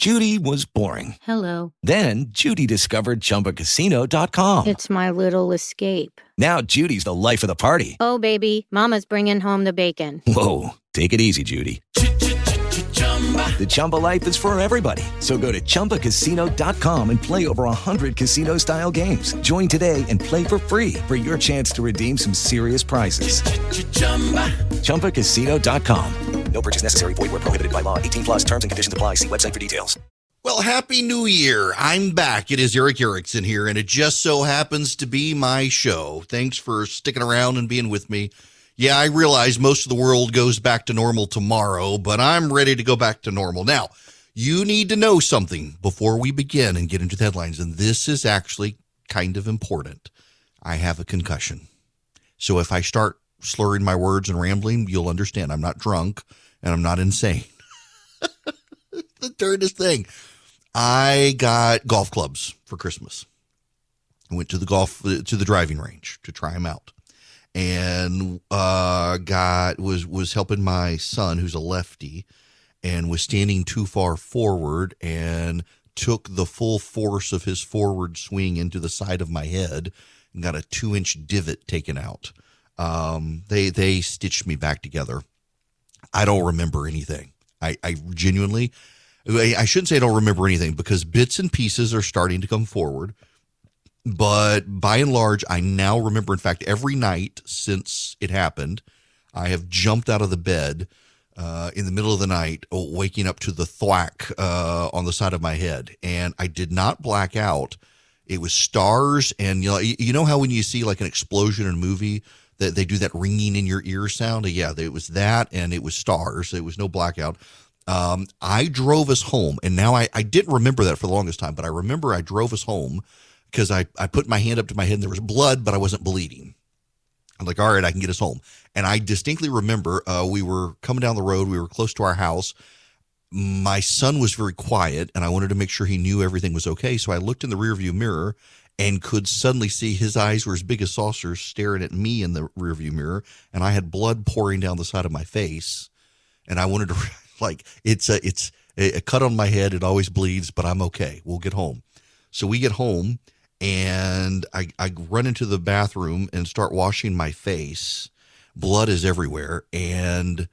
Judy was boring. Hello. Then Judy discovered ChumbaCasino.com. It's my little escape. Now Judy's the life of the party. Oh, baby, mama's bringing home the bacon. Whoa, take it easy, Judy. The Chumba life is for everybody. So go to ChumbaCasino.com and play over 100 casino-style games. Join today and play for free for your chance to redeem some serious prizes. ChumbaCasino.com. No purchase necessary. Void where prohibited by law. 18 plus terms and conditions apply. See website for details. Well, Happy New Year. I'm back. It is Eric Erickson here, and it just so happens to be my show. Thanks for sticking around and being with me. Yeah, I realize most of the world goes back to normal tomorrow, but I'm ready to go back to normal. Now, you need to know something before we begin and get into the headlines, and this is actually kind of important. I have a concussion. So if I start slurring my words and rambling, you'll understand. I'm not drunk, and I'm not insane. The dirtiest thing. I got golf clubs for Christmas. I went to the driving range to try them out. And was helping my son, who's a lefty, and was standing too far forward and took the full force of his forward swing into the side of my head and got a 2-inch divot taken out. They stitched me back together. I don't remember anything. I genuinely, I shouldn't say I don't remember anything because bits and pieces are starting to come forward. But by and large, I now remember, in fact, every night since it happened, I have jumped out of the bed in the middle of the night, waking up to the thwack on the side of my head. And I did not black out. It was stars. And you know how when you see like an explosion in a movie, that they do that ringing in your ear sound? Yeah, it was that, and it was stars. It was no blackout. I drove us home. And now I didn't remember that for the longest time, but I remember I drove us home. Because I put my hand up to my head and there was blood, but I wasn't bleeding. I'm like, all right, I can get us home. And I distinctly remember we were coming down the road. We were close to our house. My son was very quiet, and I wanted to make sure he knew everything was okay. So I looked in the rearview mirror and could suddenly see his eyes were as big as saucers staring at me in the rearview mirror. And I had blood pouring down the side of my face. And I wanted to, it's a cut on my head. It always bleeds, but I'm okay. We'll get home. So we get home. And I run into the bathroom and start washing my face. Blood is everywhere. And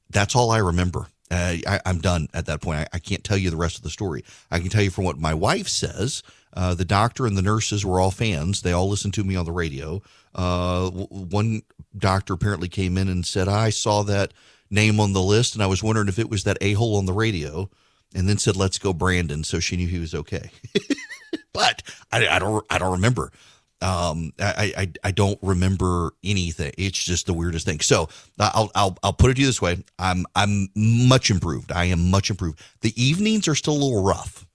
that's all I remember. I'm done at that point. I can't tell you the rest of the story. I can tell you from what my wife says. The doctor and the nurses were all fans. They all listened to me on the radio. One doctor apparently came in and said, I saw that name on the list, and I was wondering if it was that a-hole on the radio, and then said, let's go, Brandon. So she knew he was okay. But I don't remember. I don't remember anything. It's just the weirdest thing. So I'll put it to you this way. I'm much improved. I am much improved. The evenings are still a little rough,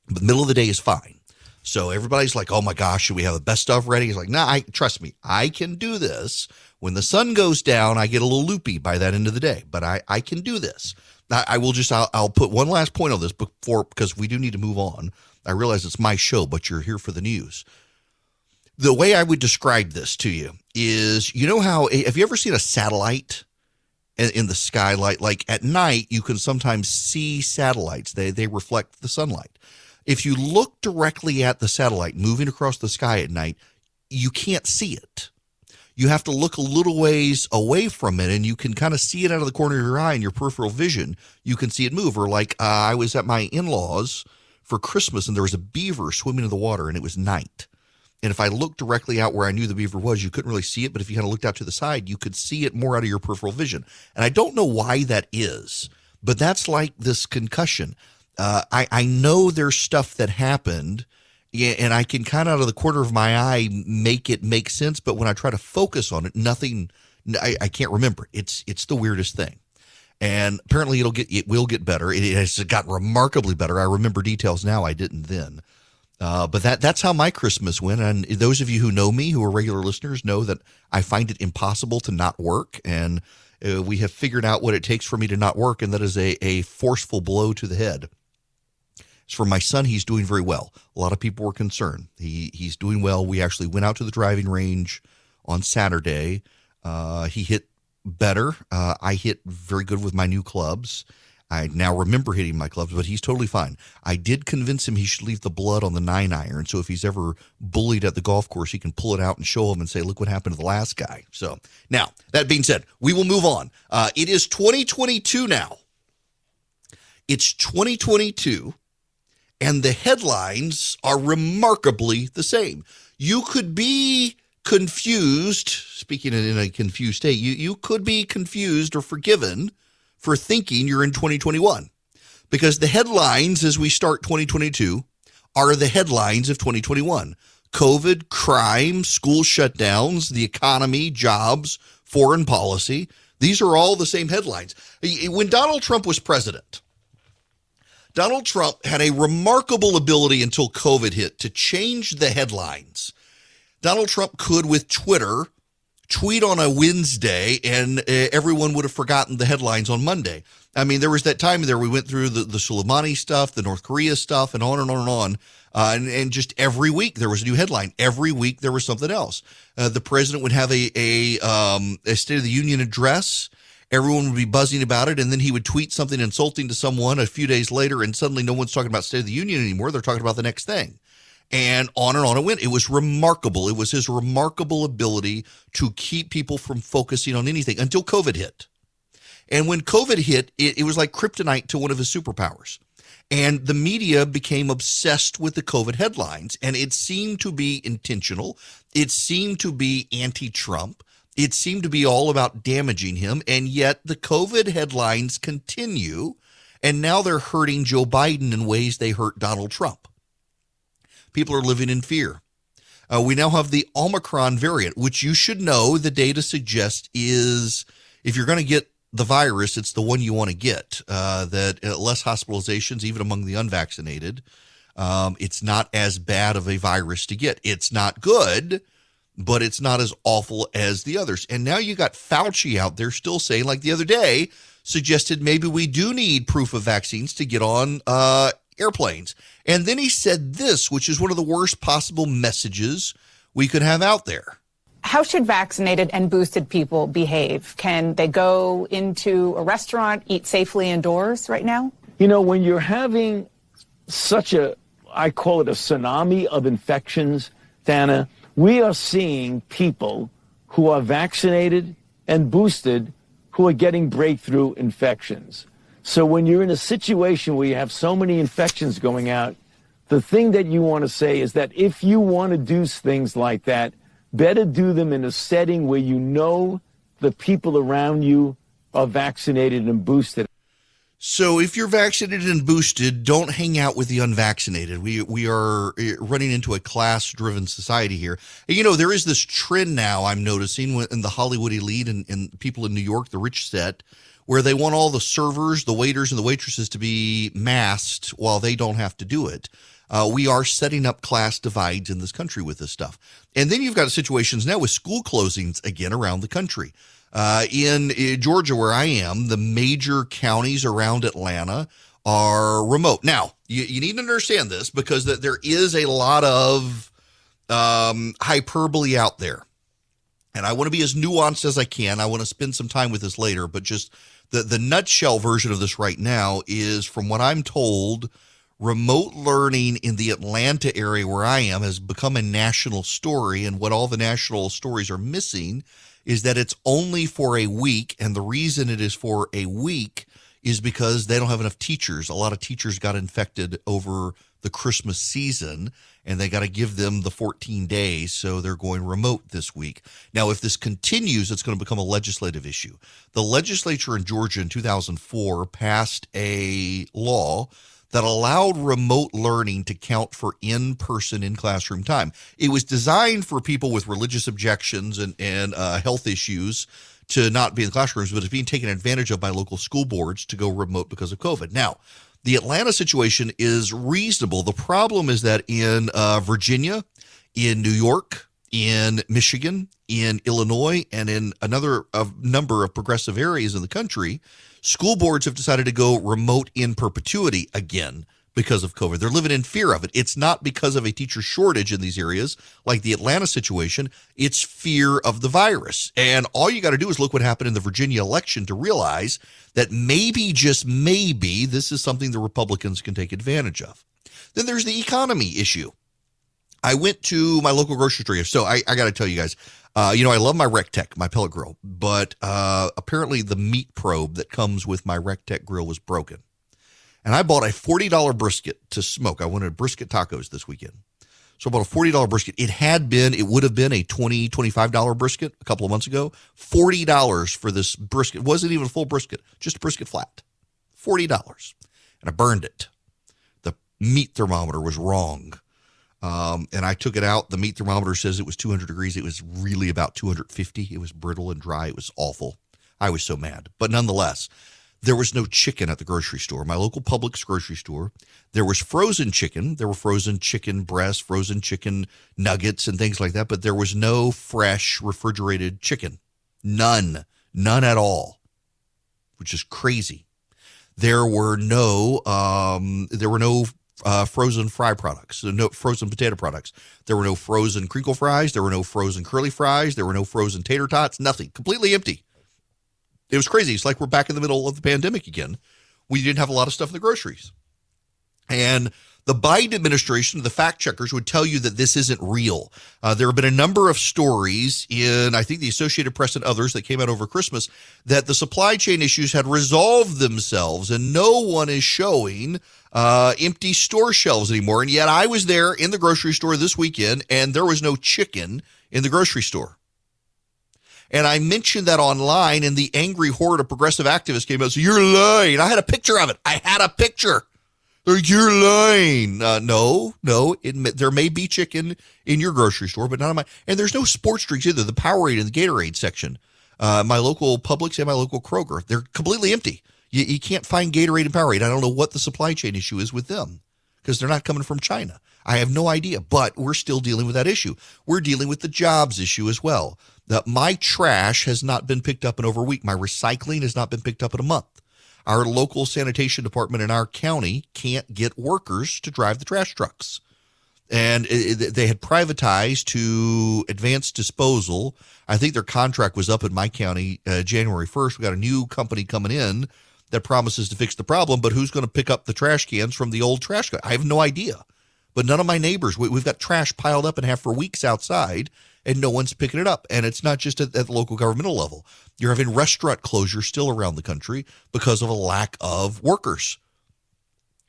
but the middle of the day is fine. So everybody's like, oh my gosh, should we have the best stuff ready? He's like, nah, trust me, I can do this. When the sun goes down, I get a little loopy by that end of the day, but I can do this. I'll put one last point on this because we do need to move on. I realize it's my show, but you're here for the news. The way I would describe this to you is, you know how, have you ever seen a satellite in the sky? Like at night, you can sometimes see satellites. They reflect the sunlight. If you look directly at the satellite moving across the sky at night, you can't see it. You have to look a little ways away from it, and you can kind of see it out of the corner of your eye in your peripheral vision. You can see it move. Or like I was at my in-laws for Christmas, and there was a beaver swimming in the water, and it was night. And if I looked directly out where I knew the beaver was, you couldn't really see it. But if you kind of looked out to the side, you could see it more out of your peripheral vision. And I don't know why that is, but that's like this concussion. I know there's stuff that happened, and I can kind of out of the corner of my eye make it make sense. But when I try to focus on it, nothing, I can't remember. It's the weirdest thing. And apparently it will get better. It has gotten remarkably better. I remember details now I didn't then. But that's how my Christmas went. And those of you who know me, who are regular listeners, know that I find it impossible to not work. And we have figured out what it takes for me to not work, and that is a forceful blow to the head. As for my son, he's doing very well. A lot of people were concerned. He's doing well. We actually went out to the driving range on Saturday. He hit better. I hit very good with my new clubs. I now remember hitting my clubs, but he's totally fine. I did convince him he should leave the blood on the 9-iron. So if he's ever bullied at the golf course, he can pull it out and show him and say, look what happened to the last guy. So now, that being said, we will move on. It is 2022 now. It's 2022, and the headlines are remarkably the same. You could be confused, speaking in a confused state, you could be confused or forgiven for thinking you're in 2021, because the headlines as we start 2022 are the headlines of 2021. COVID, crime, school shutdowns, the economy, jobs, foreign policy. These are all the same headlines. When Donald Trump was president, Donald Trump had a remarkable ability until COVID hit to change the headlines. Donald Trump could, with Twitter, tweet on a Wednesday and everyone would have forgotten the headlines on Monday. I mean, there was that time there we went through the Soleimani stuff, the North Korea stuff, and on and on and on. And just every week there was a new headline. Every week there was something else. The president would have a State of the Union address. Everyone would be buzzing about it, and then he would tweet something insulting to someone a few days later, and suddenly no one's talking about State of the Union anymore. They're talking about the next thing. And on it went. It was remarkable. It was his remarkable ability to keep people from focusing on anything until COVID hit. And when COVID hit, it was like kryptonite to one of his superpowers. And the media became obsessed with the COVID headlines, and it seemed to be intentional. It seemed to be anti-Trump. It seemed to be all about damaging him, and yet the COVID headlines continue, and now they're hurting Joe Biden in ways they hurt Donald Trump. People are living in fear. We now have the Omicron variant, which you should know the data suggests is, if you're going to get the virus, it's the one you want to get, that less hospitalizations, even among the unvaccinated. It's not as bad of a virus to get. It's not good, but it's not as awful as the others. And now you got Fauci out there still saying, like the other day, suggested maybe we do need proof of vaccines to get on airplanes. And then he said this, which is one of the worst possible messages we could have out there. How should vaccinated and boosted people behave? Can they go into a restaurant, eat safely indoors right now? You know, when you're having such I call it a tsunami of infections, Dana, we are seeing people who are vaccinated and boosted who are getting breakthrough infections. So when you're in a situation where you have so many infections going out, the thing that you want to say is that if you want to do things like that, better do them in a setting where you know the people around you are vaccinated and boosted. So if you're vaccinated and boosted, don't hang out with the unvaccinated. We are running into a class-driven society here. And, you know, there is this trend now I'm noticing in the Hollywood elite and people in New York, the rich set, where they want all the servers, the waiters, and the waitresses to be masked while they don't have to do it. We are setting up class divides in this country with this stuff. And then you've got situations now with school closings again around the country. In Georgia, where I am, the major counties around Atlanta are remote. Now, you need to understand this because there is a lot of hyperbole out there. And I want to be as nuanced as I can. I want to spend some time with this later, but just the nutshell version of this right now is, from what I'm told, remote learning in the Atlanta area where I am has become a national story. And what all the national stories are missing is that it's only for a week. And the reason it is for a week is because they don't have enough teachers. A lot of teachers got infected over the Christmas season, and they got to give them the 14 days. So they're going remote this week. Now, if this continues, it's going to become a legislative issue. The legislature in Georgia in 2004 passed a law that allowed remote learning to count for in-person, in-classroom time. It was designed for people with religious objections and health issues to not be in the classrooms, but it's being taken advantage of by local school boards to go remote because of COVID. Now, the Atlanta situation is reasonable. The problem is that in Virginia, in New York, in Michigan, in Illinois, and in another number of progressive areas in the country, school boards have decided to go remote in perpetuity again because of COVID. They're living in fear of it. It's not because of a teacher shortage in these areas like the Atlanta situation. It's fear of the virus. And all you got to do is look what happened in the Virginia election to realize that maybe, just maybe, this is something the Republicans can take advantage of. Then there's the economy issue. I went to my local grocery store. So I got to tell you guys, I love my RecTech, my pellet grill, but apparently the meat probe that comes with my RecTech grill was broken. And I bought a $40 brisket to smoke. I wanted brisket tacos this weekend. So I bought a $40 brisket. It would have been a $20, $25 brisket a couple of months ago. $40 for this brisket. It wasn't even a full brisket, just a brisket flat. $40. And I burned it. The meat thermometer was wrong. And I took it out. The meat thermometer says it was 200 degrees. It was really about 250. It was brittle and dry. It was awful. I was so mad. But nonetheless, there was no chicken at the grocery store. My local Publix grocery store, there was frozen chicken. There were frozen chicken breasts, frozen chicken nuggets, and things like that. But there was no fresh refrigerated chicken. None at all, which is crazy. There were no frozen fry products, no frozen potato products. There were no frozen crinkle fries. There were no frozen curly fries. There were no frozen tater tots. Nothing. Completely empty. It was crazy. It's like we're back in the middle of the pandemic again. We didn't have a lot of stuff in the groceries. And the Biden administration, the fact checkers, would tell you that this isn't real. There have been a number of stories in, I think, the Associated Press and others that came out over Christmas that the supply chain issues had resolved themselves, and no one is showing empty store shelves anymore. And yet I was there in the grocery store this weekend, and there was no chicken in the grocery store. And I mentioned that online, and the angry horde of progressive activists came out and said, "You're lying." I had a picture of it. I had a picture. They're like, "You're lying." No. There may be chicken in your grocery store, but not in mine. And there's no sports drinks either. The Powerade and the Gatorade section, my local Publix and my local Kroger, they're completely empty. You can't find Gatorade and Powerade. I don't know what the supply chain issue is with them because they're not coming from China. I have no idea, but we're still dealing with that issue. We're dealing with the jobs issue as well. My trash has not been picked up in over a week. My recycling has not been picked up in a month. Our local sanitation department in our county can't get workers to drive the trash trucks. And they had privatized to advanced disposal. I think their contract was up in my county January 1st. We got a new company coming in that promises to fix the problem, but who's going to pick up the trash cans from the old trash can? I have no idea. But none of my neighbors, we've got trash piled up and have for weeks outside, and no one's picking it up. And it's not just at the local governmental level. You're having restaurant closures still around the country because of a lack of workers.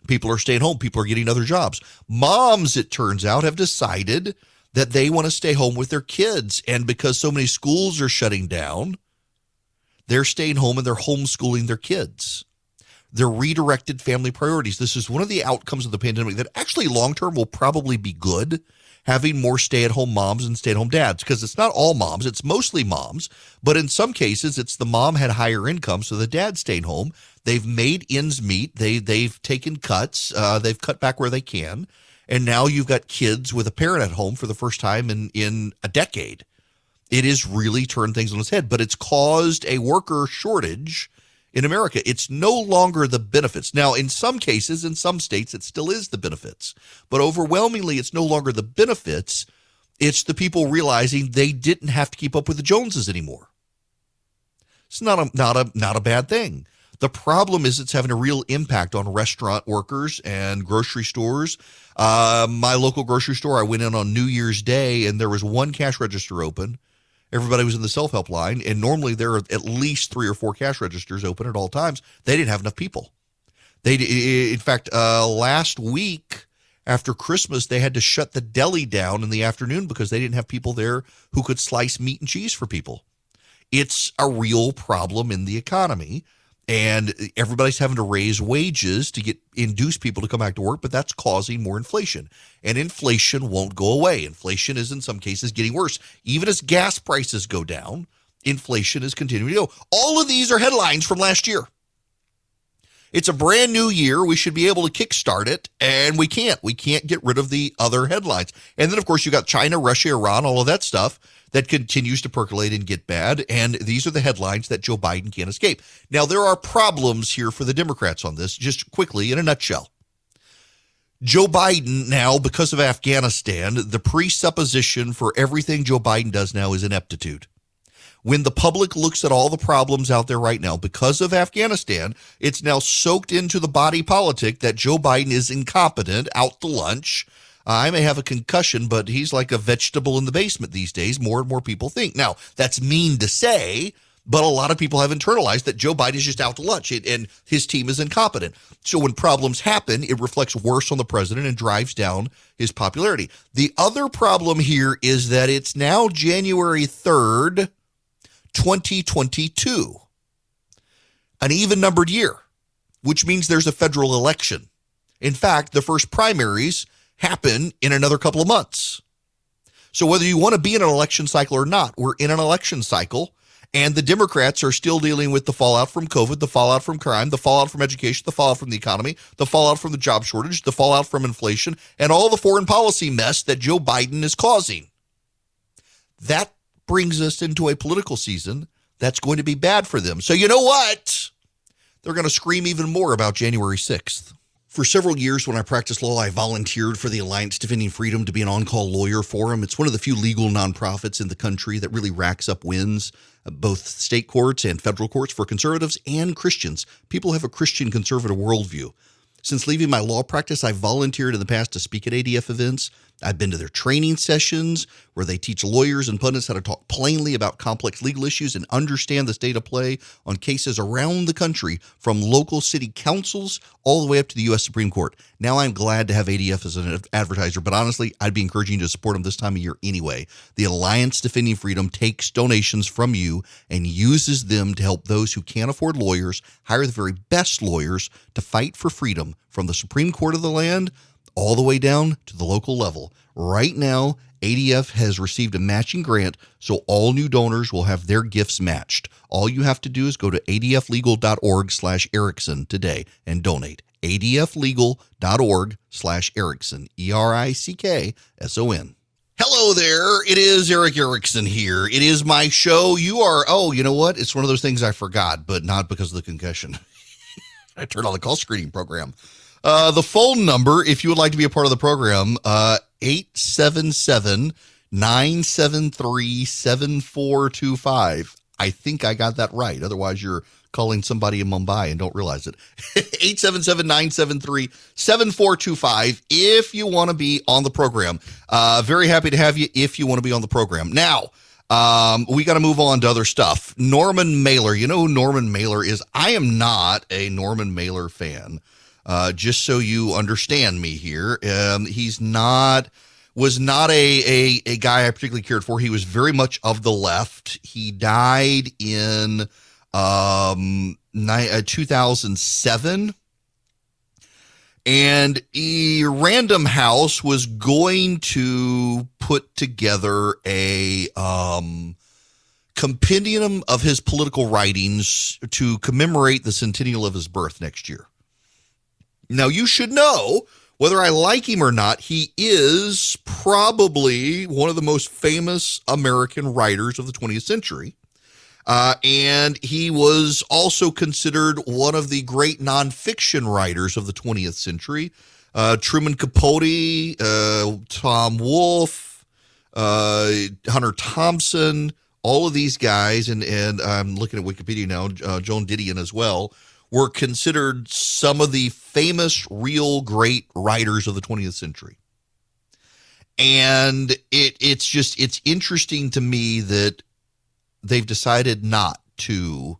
People are staying home. People are getting other jobs. Moms, it turns out, have decided that they want to stay home with their kids. And because so many schools are shutting down, they're staying home and they're homeschooling their kids. They're redirected family priorities. This is one of the outcomes of the pandemic that actually long-term will probably be good, having more stay-at-home moms and stay-at-home dads, because it's not all moms. It's mostly moms. But in some cases, it's the mom had higher income, so the dad stayed home. They've made ends meet. They've taken cuts. They've cut back where they can. And now you've got kids with a parent at home for the first time in a decade. It has really turned things on its head, but it's caused a worker shortage in America. It's no longer the benefits. Now, in some cases, in some states, it still is the benefits. But overwhelmingly, it's no longer the benefits. It's the people realizing they didn't have to keep up with the Joneses anymore. It's not a bad thing. The problem is it's having a real impact on restaurant workers and grocery stores. My local grocery store, I went in on New Year's Day, and there was one cash register open. Everybody was in the self-help line, and normally there are at least 3 or 4 cash registers open at all times. They didn't have enough people. In fact, last week after Christmas, they had to shut the deli down in the afternoon because they didn't have people there who could slice meat and cheese for people. It's a real problem in the economy, and everybody's having to raise wages to induce people to come back to work, but that's causing more inflation. And inflation won't go away. Inflation is in some cases getting worse. Even as gas prices go down, inflation is continuing to go. All of these are headlines from last year. It's a brand new year. We should be able to kickstart it, and we can't. We can't get rid of the other headlines. And then, of course, you got China, Russia, Iran, all of that stuff that continues to percolate and get bad. And these are the headlines that Joe Biden can't escape. Now, there are problems here for the Democrats on this, just quickly in a nutshell. Joe Biden now, because of Afghanistan, the presupposition for everything Joe Biden does now is ineptitude. When the public looks at all the problems out there right now, because of Afghanistan, it's now soaked into the body politic that Joe Biden is incompetent, out to lunch. I may have a concussion, but he's like a vegetable in the basement these days. More and more people think. Now, that's mean to say, but a lot of people have internalized that Joe Biden is just out to lunch and his team is incompetent. So when problems happen, it reflects worse on the president and drives down his popularity. The other problem here is that it's now January 3rd, 2022, an even-numbered year, which means there's a federal election. In fact, the first primaries happen in another couple of months. So whether you want to be in an election cycle or not, we're in an election cycle, and the Democrats are still dealing with the fallout from COVID, the fallout from crime, the fallout from education, the fallout from the economy, the fallout from the job shortage, the fallout from inflation, and all the foreign policy mess that Joe Biden is causing. That brings us into a political season that's going to be bad for them. So you know what? They're going to scream even more about January 6th. For several years when I practiced law, I volunteered for the Alliance Defending Freedom to be an on-call lawyer for them. It's one of the few legal nonprofits in the country that really racks up wins, both state courts and federal courts, for conservatives and Christians. People have a Christian conservative worldview. Since leaving my law practice, I've volunteered in the past to speak at ADF events. I've been to their training sessions where they teach lawyers and pundits how to talk plainly about complex legal issues and understand the state of play on cases around the country, from local city councils all the way up to the U.S. Supreme Court. Now I'm glad to have ADF as an advertiser, but honestly, I'd be encouraging you to support them this time of year anyway. The Alliance Defending Freedom takes donations from you and uses them to help those who can't afford lawyers hire the very best lawyers to fight for freedom, from the Supreme Court of the land all the way down to the local level. Right now, ADF has received a matching grant, so all new donors will have their gifts matched. All you have to do is go to adflegal.org/Erickson today and donate. adflegal.org/Erickson, ERICKSON. Hello there. It is Eric Erickson here. It is my show. You know what? It's one of those things I forgot, but not because of the concussion. I turned on the call screening program. The phone number, if you would like to be a part of the program, 877-973-7425. I think I got that right. Otherwise, you're calling somebody in Mumbai and don't realize it. 877-973-7425 if you want to be on the program. Very happy to have you if you want to be on the program. Now, we got to move on to other stuff. Norman Mailer. You know who Norman Mailer is? I am not a Norman Mailer fan. Just so you understand me here, was not a guy I particularly cared for. He was very much of the left. He died in 2007, and Random House was going to put together a compendium of his political writings to commemorate the centennial of his birth next year. Now, you should know, whether I like him or not, he is probably one of the most famous American writers of the 20th century. And he was also considered one of the great nonfiction writers of the 20th century. Truman Capote, Tom Wolfe, Hunter Thompson, all of these guys, and I'm looking at Wikipedia now, Joan Didion as well, were considered some of the famous, real great writers of the 20th century. And it's interesting to me that they've decided not to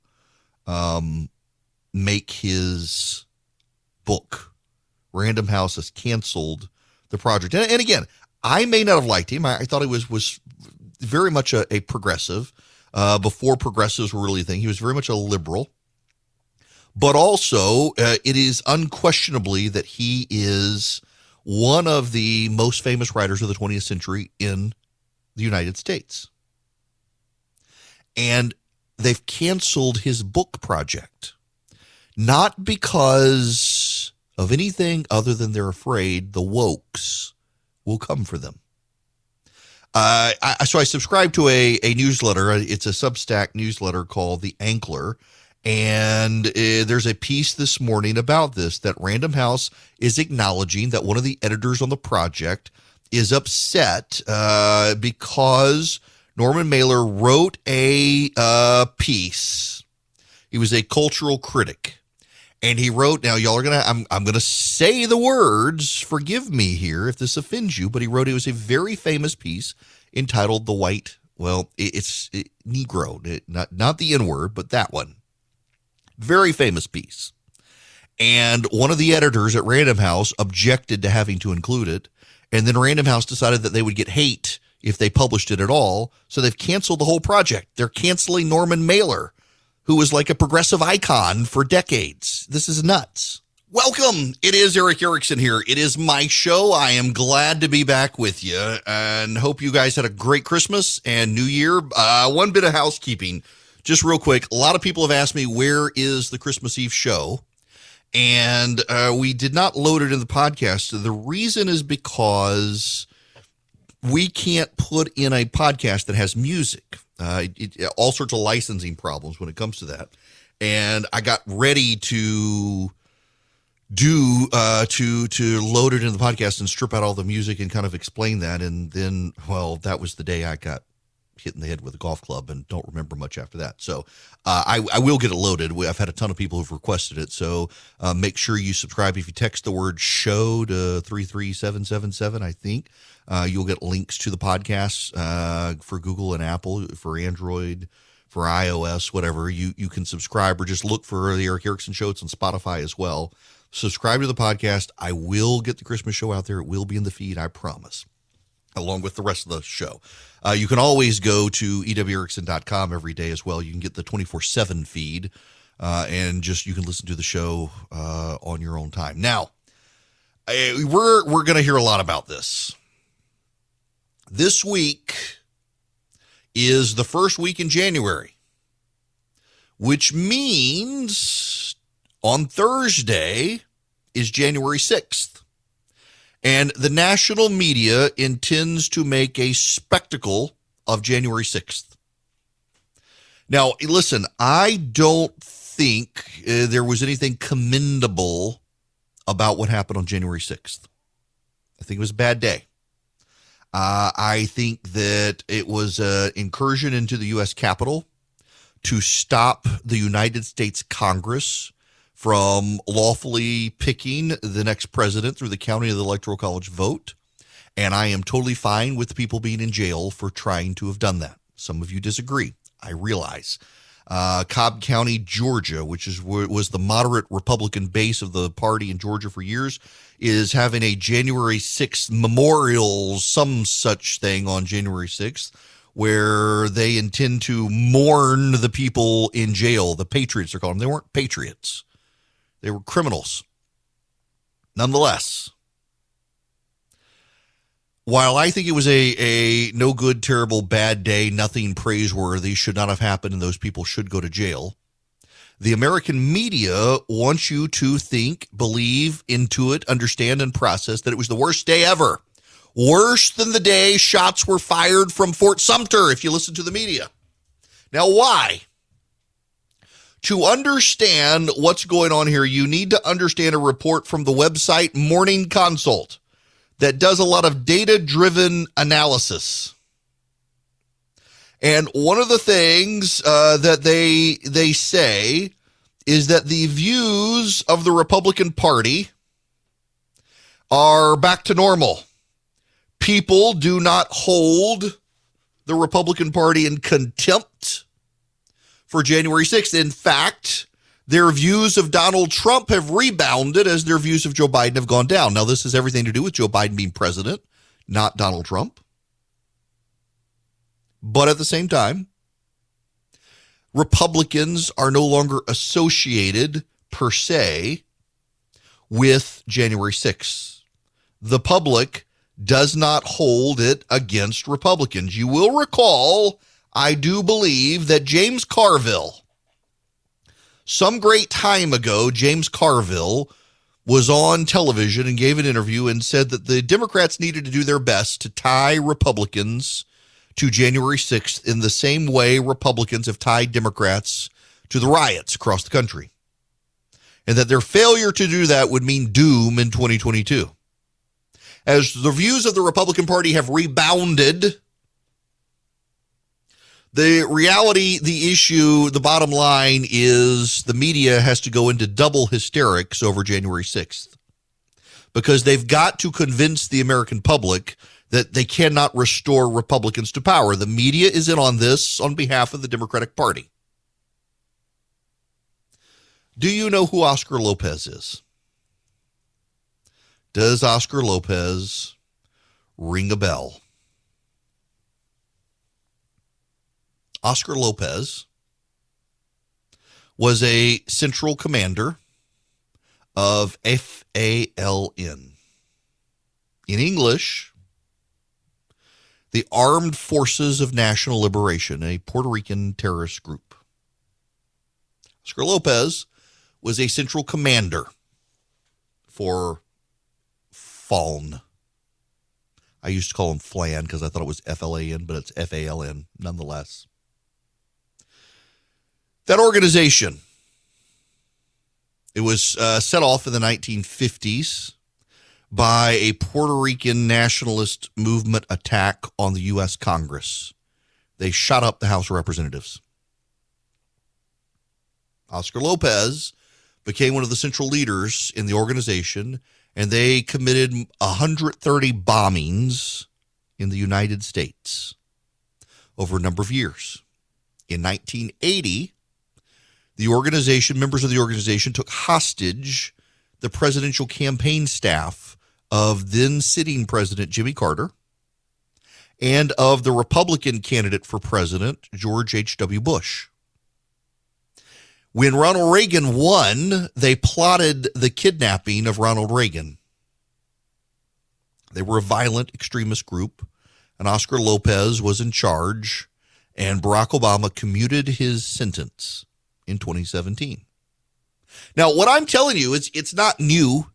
make his book. Random House has canceled the project. And again, I may not have liked him. I thought he was very much a progressive. Before progressives were really a thing, he was very much a liberal. But also, it is unquestionably that he is one of the most famous writers of the 20th century in the United States. And they've canceled his book project, not because of anything other than they're afraid the wokes will come for them. So I subscribe to a newsletter. It's a Substack newsletter called The Ankler. And there's a piece this morning about this, that Random House is acknowledging that one of the editors on the project is upset because Norman Mailer wrote a piece. He was a cultural critic. And he wrote, now y'all are going to, I'm going to say the words, forgive me here if this offends you, but he wrote, it was a very famous piece entitled The White, it's Negro, not the N-word, but that one. Very famous piece. And one of the editors at Random House objected to having to include it. And then Random House decided that they would get hate if they published it at all. So they've canceled the whole project. They're canceling Norman Mailer, who was like a progressive icon for decades. This is nuts. Welcome. It is Eric Erickson here. It is my show. I am glad to be back with you and hope you guys had a great Christmas and New Year. One bit of housekeeping, just real quick. A lot of people have asked me, where is the Christmas Eve show? And we did not load it in the podcast. The reason is because we can't put in a podcast that has music. All sorts of licensing problems when it comes to that. And I got ready to load it in the podcast and strip out all the music and kind of explain that. And then, well, that was the day I got hit in the head with a golf club and don't remember much after that. So I will get it loaded. I've had a ton of people who've requested it. So make sure you subscribe. If you text the word show to 33777, I think, you'll get links to the podcast for Google and Apple, for Android, for iOS, whatever. You can subscribe or just look for the Eric Erickson Show. It's on Spotify as well. Subscribe to the podcast. I will get the Christmas show out there. It will be in the feed, I promise, along with the rest of the show. You can always go to ewerickson.com every day as well. You can get the 24/7 feed and just you can listen to the show on your own time. Now, we're going to hear a lot about this. This week is the first week in January, which means on Thursday is January 6th. And the national media intends to make a spectacle of January 6th. Now, listen, I don't think there was anything commendable about what happened on January 6th. I think it was a bad day. I think that it was an incursion into the U.S. Capitol to stop the United States Congress from lawfully picking the next president through the county of the Electoral College vote. And I am totally fine with people being in jail for trying to have done that. Some of you disagree, I realize. Cobb County, Georgia, which was the moderate Republican base of the party in Georgia for years, is having a January 6th memorial, some such thing on January 6th, where they intend to mourn the people in jail. The patriots, they're called them. They weren't patriots. They were criminals. Nonetheless, while I think it was a no good, terrible, bad day, nothing praiseworthy, should not have happened, and those people should go to jail, the American media wants you to think, believe, intuit, understand, and process that it was the worst day ever. Worse than the day shots were fired from Fort Sumter, if you listen to the media. Now, why? To understand what's going on here, you need to understand a report from the website Morning Consult that does a lot of data-driven analysis. And one of the things that they say is that the views of the Republican Party are back to normal. People do not hold the Republican Party in contempt for January 6th. In fact, their views of Donald Trump have rebounded as their views of Joe Biden have gone down. Now, this has everything to do with Joe Biden being president, not Donald Trump. But at the same time, Republicans are no longer associated, per se, with January 6th. The public does not hold it against Republicans. You will recall, I do believe, that James Carville, some great time ago, James Carville was on television and gave an interview and said that the Democrats needed to do their best to tie Republicans to January 6th in the same way Republicans have tied Democrats to the riots across the country, and that their failure to do that would mean doom in 2022. As the views of the Republican Party have rebounded, the reality, the issue, the bottom line is the media has to go into double hysterics over January 6th because they've got to convince the American public that they cannot restore Republicans to power. The media is in on this on behalf of the Democratic Party. Do you know who Oscar Lopez is? Does Oscar Lopez ring a bell? Oscar Lopez was a central commander of FALN. In English, the Armed Forces of National Liberation, a Puerto Rican terrorist group. Oscar Lopez was a central commander for FALN. I used to call him FLAN because I thought it was FLAN, but it's FALN nonetheless. That organization, it was set off in the 1950s by a Puerto Rican nationalist movement attack on the U.S. Congress. They shot up the House of Representatives. Oscar Lopez became one of the central leaders in the organization, and they committed 130 bombings in the United States over a number of years. In 1980, members of the organization took hostage the presidential campaign staff of then sitting President Jimmy Carter and of the Republican candidate for president, George H.W. Bush. When Ronald Reagan won, they plotted the kidnapping of Ronald Reagan. They were a violent extremist group, and Oscar Lopez was in charge, and Barack Obama commuted his sentence in 2017. Now, what I'm telling you is it's not new.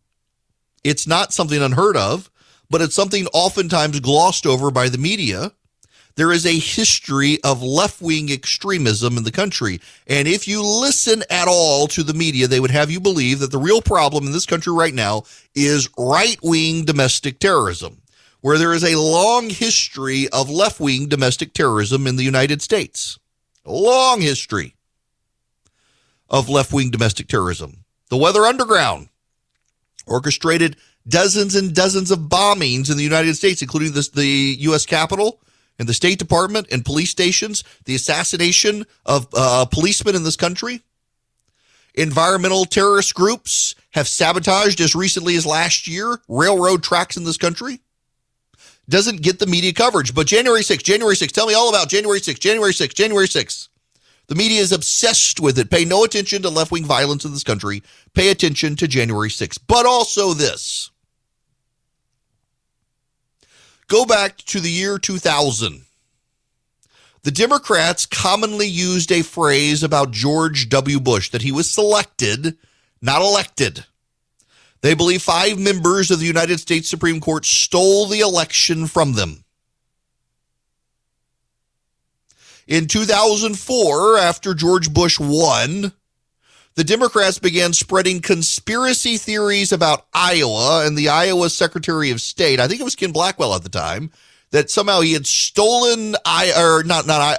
It's not something unheard of, but it's something oftentimes glossed over by the media. There is a history of left-wing extremism in the country. And if you listen at all to the media, they would have you believe that the real problem in this country right now is right-wing domestic terrorism, where there is a long history of left-wing domestic terrorism in the United States. A long history of left-wing domestic terrorism. The Weather Underground orchestrated dozens and dozens of bombings in the United States, including the U.S. Capitol and the State Department and police stations, the assassination of policemen in this country. Environmental terrorist groups have sabotaged, as recently as last year, railroad tracks in this country. Doesn't get the media coverage. But January 6th, tell me all about January 6th. The media is obsessed with it. Pay no attention to left-wing violence in this country. Pay attention to January 6th. But also this. Go back to the year 2000. The Democrats commonly used a phrase about George W. Bush, that he was selected, not elected. They believe 5 members of the United States Supreme Court stole the election from them. In 2004, after George Bush won, the Democrats began spreading conspiracy theories about Iowa and the Iowa Secretary of State. I think it was Ken Blackwell at the time, that somehow he had stolen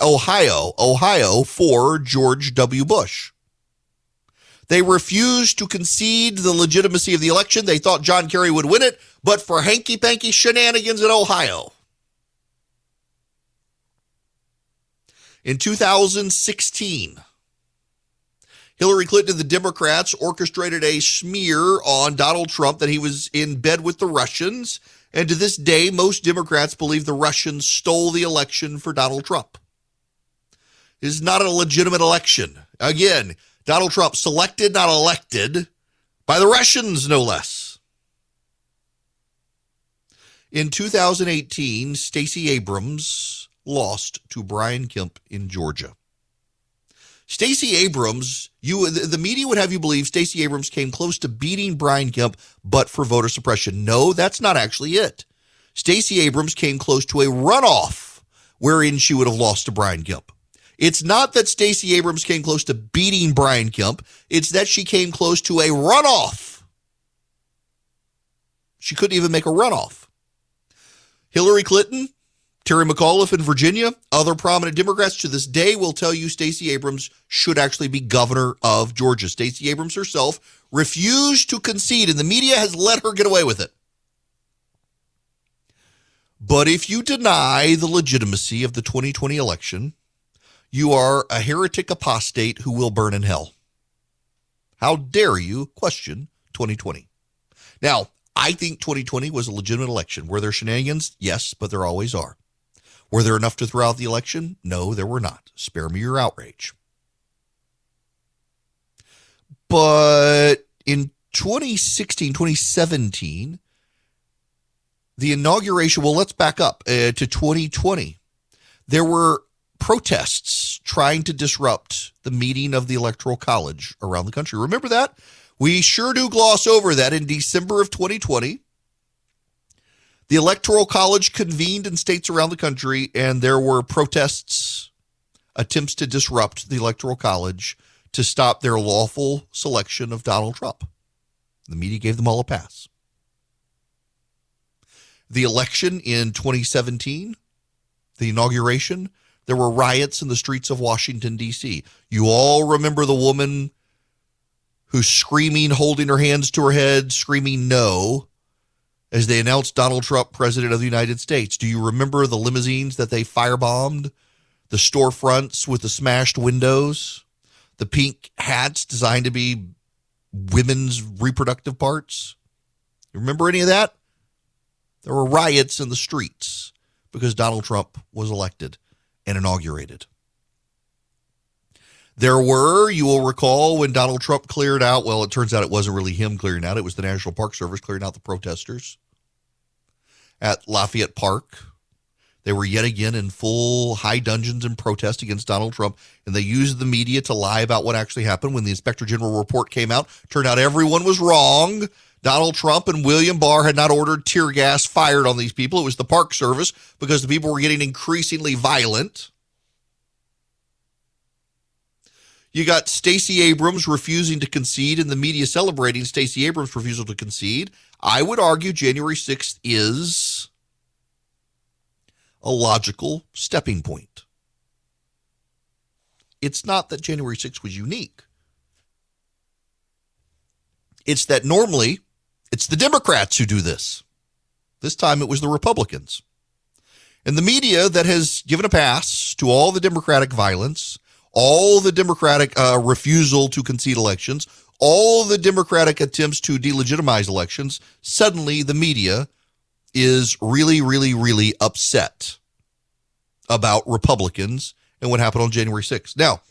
Ohio for George W. Bush. They refused to concede the legitimacy of the election. They thought John Kerry would win it, but for hanky-panky shenanigans in Ohio. In 2016, Hillary Clinton and the Democrats orchestrated a smear on Donald Trump that he was in bed with the Russians. And to this day, most Democrats believe the Russians stole the election for Donald Trump. It is not a legitimate election. Again, Donald Trump selected, not elected, by the Russians, no less. In 2018, Stacey Abrams lost to Brian Kemp in Georgia. Stacey Abrams, the media would have you believe Stacey Abrams came close to beating Brian Kemp, but for voter suppression. No, that's not actually it. Stacey Abrams came close to a runoff wherein she would have lost to Brian Kemp. It's not that Stacey Abrams came close to beating Brian Kemp. It's that she came close to a runoff. She couldn't even make a runoff. Hillary Clinton, Terry McAuliffe in Virginia, other prominent Democrats to this day will tell you Stacey Abrams should actually be governor of Georgia. Stacey Abrams herself refused to concede, and the media has let her get away with it. But if you deny the legitimacy of the 2020 election, you are a heretic apostate who will burn in hell. How dare you question 2020? Now, I think 2020 was a legitimate election. Were there shenanigans? Yes, but there always are. Were there enough to throw out the election? No, there were not. Spare me your outrage. But in 2016, 2017, the inauguration, well, let's back up to 2020. There were protests trying to disrupt the meeting of the Electoral College around the country. Remember that? We sure do gloss over that. In December of 2020, the Electoral College convened in states around the country, and there were protests, attempts to disrupt the Electoral College to stop their lawful selection of Donald Trump. The media gave them all a pass. The election in 2017, the inauguration, there were riots in the streets of Washington, D.C. You all remember the woman who's screaming, holding her hands to her head, screaming no, as they announced Donald Trump president of the United States. Do you remember the limousines that they firebombed? The storefronts with the smashed windows? The pink hats designed to be women's reproductive parts? You remember any of that? There were riots in the streets because Donald Trump was elected and inaugurated. There were, you will recall, when Donald Trump cleared out, well, it turns out it wasn't really him clearing out. It was the National Park Service clearing out the protesters at Lafayette Park. They were yet again in full high dungeons and protest against Donald Trump, and they used the media to lie about what actually happened. When the Inspector General report came out, turned out everyone was wrong. Donald Trump and William Barr had not ordered tear gas fired on these people. It was the Park Service because the people were getting increasingly violent. You got Stacey Abrams refusing to concede and the media celebrating Stacey Abrams' refusal to concede. I would argue January 6th is a logical stepping point. It's not that January 6th was unique. It's that normally it's the Democrats who do this. This time it was the Republicans. And the media that has given a pass to all the Democratic violence, all the Democratic refusal to concede elections, all the Democratic attempts to delegitimize elections, suddenly the media is really, really, really upset about Republicans and what happened on January 6th. Now,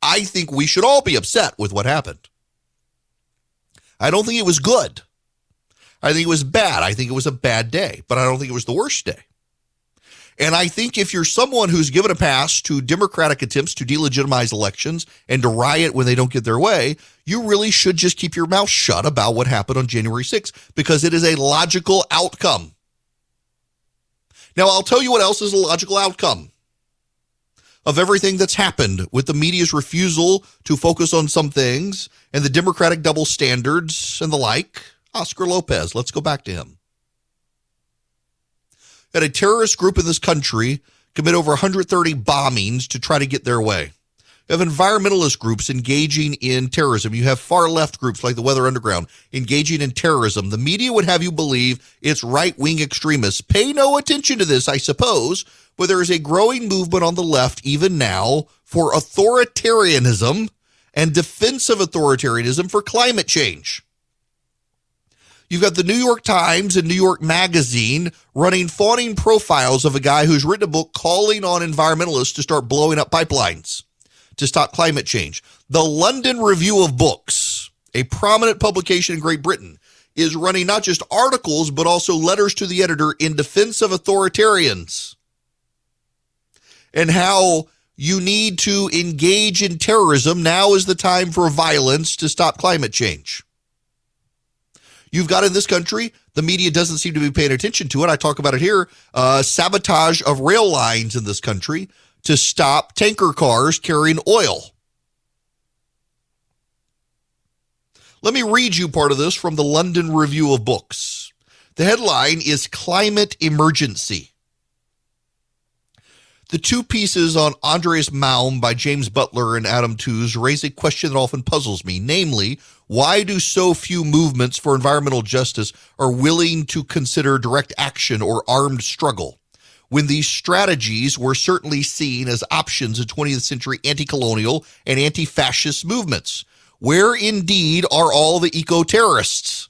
I think we should all be upset with what happened. I don't think it was good. I think it was bad. I think it was a bad day, but I don't think it was the worst day. And I think if you're someone who's given a pass to Democratic attempts to delegitimize elections and to riot when they don't get their way, you really should just keep your mouth shut about what happened on January 6th because it is a logical outcome. Now, I'll tell you what else is a logical outcome of everything that's happened with the media's refusal to focus on some things and the Democratic double standards and the like. Oscar Lopez, let's go back to him. Had a terrorist group in this country commit over 130 bombings to try to get their way. You have environmentalist groups engaging in terrorism. You have far left groups like the Weather Underground engaging in terrorism. The media would have you believe it's right-wing extremists. Pay no attention to this, I suppose, but there is a growing movement on the left even now for authoritarianism and defense of authoritarianism for climate change. You've got the New York Times and New York Magazine running fawning profiles of a guy who's written a book calling on environmentalists to start blowing up pipelines to stop climate change. The London Review of Books, a prominent publication in Great Britain, is running not just articles, but also letters to the editor in defense of authoritarians and how you need to engage in terrorism. Now is the time for violence to stop climate change. You've got in this country, the media doesn't seem to be paying attention to it. I talk about it here, sabotage of rail lines in this country to stop tanker cars carrying oil. Let me read you part of this from the London Review of Books. The headline is Climate Emergency. The two pieces on Andreas Malm by James Butler and Adam Tooze raise a question that often puzzles me, namely, why do so few movements for environmental justice are willing to consider direct action or armed struggle, when these strategies were certainly seen as options in 20th century anti-colonial and anti-fascist movements? Where indeed are all the eco-terrorists?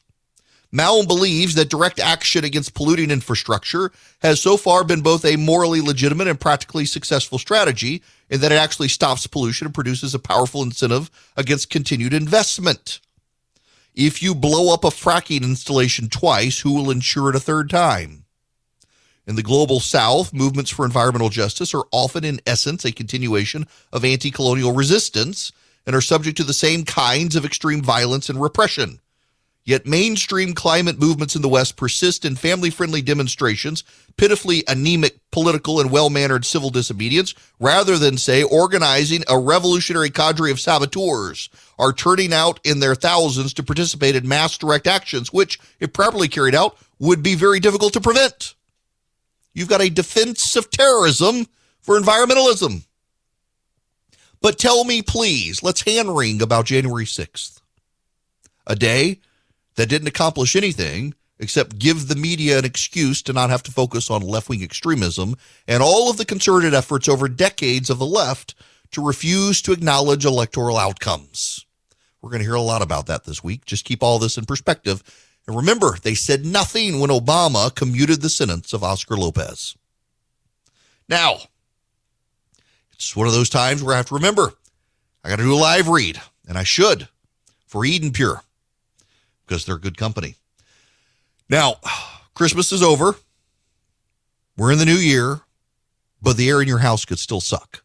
Malm believes that direct action against polluting infrastructure has so far been both a morally legitimate and practically successful strategy, in that it actually stops pollution and produces a powerful incentive against continued investment. If you blow up a fracking installation twice, who will insure it a third time? In the global south, movements for environmental justice are often in essence a continuation of anti-colonial resistance and are subject to the same kinds of extreme violence and repression. Yet mainstream climate movements in the West persist in family-friendly demonstrations, pitifully anemic political and well-mannered civil disobedience, rather than, say, organizing a revolutionary cadre of saboteurs, are turning out in their thousands to participate in mass direct actions, which, if properly carried out, would be very difficult to prevent. You've got a defense of terrorism for environmentalism. But tell me, please, let's hand-wring about January 6th, a day that didn't accomplish anything except give the media an excuse to not have to focus on left-wing extremism and all of the concerted efforts over decades of the left to refuse to acknowledge electoral outcomes. We're going to hear a lot about that this week. Just keep all this in perspective. And remember, they said nothing when Obama commuted the sentence of Oscar Lopez. Now, it's one of those times where I have to remember, I got to do a live read, and I should, for Eden Pure, because they're good company. Now, Christmas is over. We're in the new year, but the air in your house could still suck.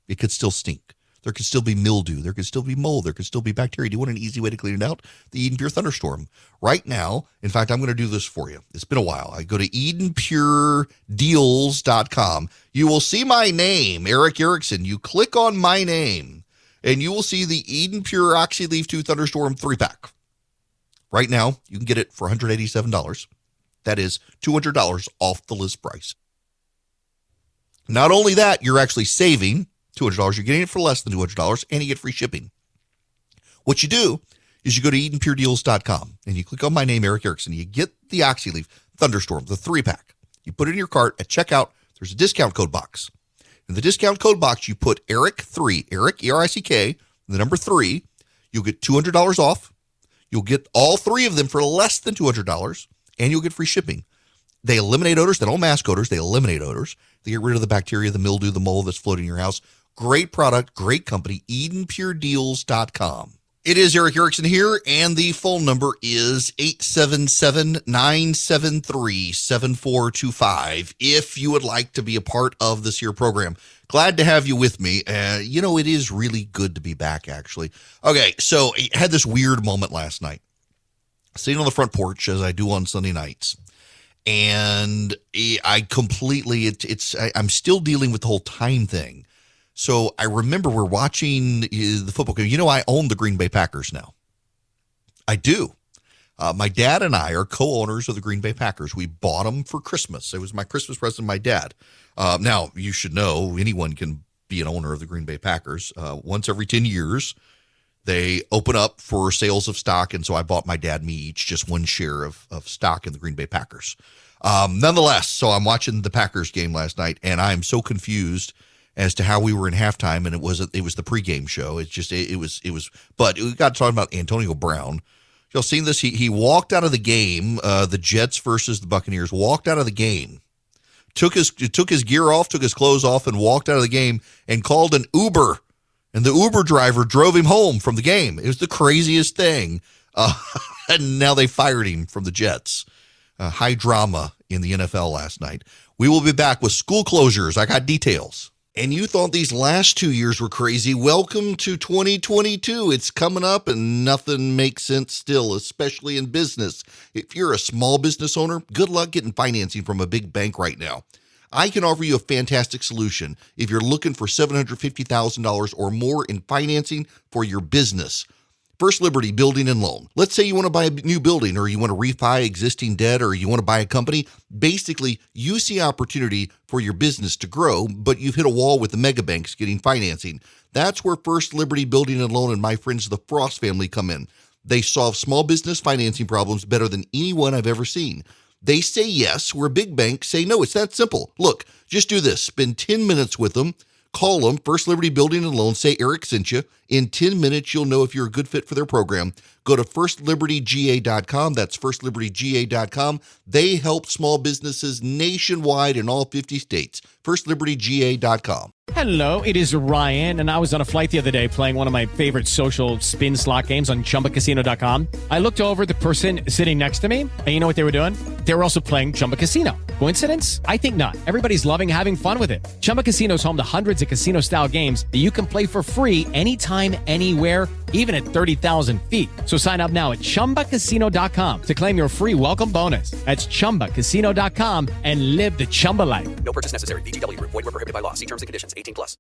It could still stink. There could still be mildew. There could still be mold. There could still be bacteria. Do you want an easy way to clean it out? The Eden Pure Thunderstorm. Right now, in fact, I'm going to do this for you. It's been a while. I go to EdenPureDeals.com. You will see my name, Eric Erickson. You click on my name, and you will see the Eden Pure Oxy-Leaf 2 Thunderstorm 3-pack. Right now, you can get it for $187. That is $200 off the list price. Not only that, you're actually saving $200. You're getting it for less than $200, and you get free shipping. What you do is you go to EdenPureDeals.com, and you click on my name, Eric Erickson. You get the Oxy-Leaf Thunderstorm, the 3-pack. You put it in your cart. At checkout, there's a discount code box. In the discount code box, you put ERIC3, Eric, E-R-I-C-K, the number 3. You'll get $200 off. You'll get all 3 of them for less than $200, and you'll get free shipping. They eliminate odors. They don't mask odors. They eliminate odors. They get rid of the bacteria, the mildew, the mold that's floating in your house. Great product, great company, EdenPureDeals.com. It is Eric Erickson here, and the phone number is 877-973-7425 if you would like to be a part of this here program. Glad to have you with me. It is really good to be back, actually. Okay, so I had this weird moment last night. Sitting on the front porch, as I do on Sunday nights, and I'm still dealing with the whole time thing. So I remember we're watching the football game. I own the Green Bay Packers now. I do. My dad and I are co-owners of the Green Bay Packers. We bought them for Christmas. It was my Christmas present to my dad. Now, you should know anyone can be an owner of the Green Bay Packers. Once every 10 years, they open up for sales of stock. And so I bought my dad and me each just one share of stock in the Green Bay Packers. Nonetheless, so I'm watching the Packers game last night, and I'm so confused as to how we were in halftime, and it was the pregame show. But we got talking about Antonio Brown. Y'all seen this? He walked out of the game, the Jets versus the Buccaneers, walked out of the game, took his gear off, took his clothes off, and walked out of the game and called an Uber, and the Uber driver drove him home from the game. It was the craziest thing, and now they fired him from the Jets. High drama in the NFL last night. We will be back with school closures. I got details. And you thought these last 2 years were crazy. Welcome to 2022. It's coming up and nothing makes sense still, especially in business. If you're a small business owner, good luck getting financing from a big bank right now. I can offer you a fantastic solution if you're looking for $750,000 or more in financing for your business. First Liberty Building and Loan. Let's say you want to buy a new building, or you want to refi existing debt, or you want to buy a company. Basically, you see opportunity for your business to grow, but you've hit a wall with the mega banks getting financing. That's where First Liberty Building and Loan and my friends, the Frost family, come in. They solve small business financing problems better than anyone I've ever seen. They say yes, where big banks say no. It's that simple. Look, just do this. Spend 10 minutes with them. Call them, First Liberty Building and Loan. Say Eric sent you. In 10 minutes, you'll know if you're a good fit for their program. Go to firstlibertyga.com. That's firstlibertyga.com. They help small businesses nationwide in all 50 states. firstlibertyga.com. Hello, it is Ryan, and I was on a flight the other day playing one of my favorite social spin slot games on ChumbaCasino.com. I looked over at the person sitting next to me, and you know what they were doing? They were also playing Chumba Casino. Coincidence? I think not. Everybody's loving having fun with it. Chumba Casino is home to hundreds of casino-style games that you can play for free anytime, anywhere, even at 30,000 feet. So sign up now at ChumbaCasino.com to claim your free welcome bonus. That's ChumbaCasino.com and live the Chumba life. No purchase necessary. VGW Group. Void where prohibited by law. See terms and conditions. 18+.